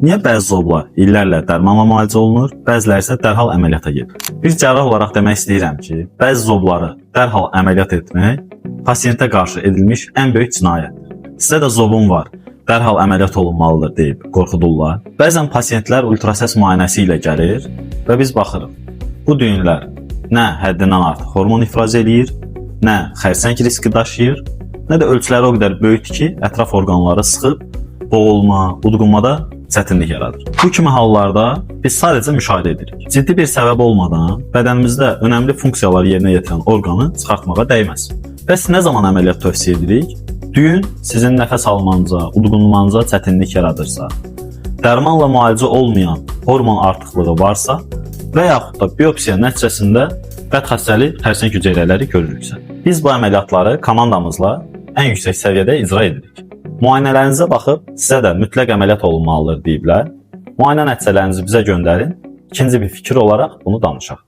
Niyə bəzi zoblar illərlə dərmanla müalicə olunur, bəziləri isə dərhal əməliyyata gedir? Bir cərrah olaraq demək istəyirəm ki, bəzi zobları dərhal əməliyyat etmək pasiyentə qarşı edilmiş ən böyük cinayətdir. Sizə də zobum var, dərhal əməliyyat olunmalıdır deyib qorxudurlar. Bəzən pasiyentlər ultrasəs müayinəsi ilə gəlir və biz baxırıq. Bu düyünlər nə həddindən artıq hormon ifraz eləyir, nə xərçəng riski daşıyır, nə də ölçüləri o qədər böyükdür ki, ətraf orqanları sıxıb boğulma, udqunmada çətinlik yaradır. Bu kimi hallarda biz sadəcə müşahidə edirik. Ciddi bir səbəb olmadan bədənimizdə önəmli funksiyalar yerinə yetirən orqanı çıxartmağa dəyməz. Bəs nə zaman əməliyyat tövsiyə edirik? Düyün sizin nəfəs almanıza, udqunmanıza çətinlik yaradırsa, dərmanla müalicə olmayan hormon artıqlığı varsa və yaxud da biopsiya nəticəsində bədxəstəli xərçəng hüceyrələri görürüksə. Biz bu əməliyyatları komandamızla ən yüksək səviyyədə icra edirik. Müayinələrinizə baxıb sizə də mütləq əməliyyat olunmalıdır deyiblər. Müayinə nəticələrinizi bizə göndərin, ikinci bir fikir olaraq bunu danışaq.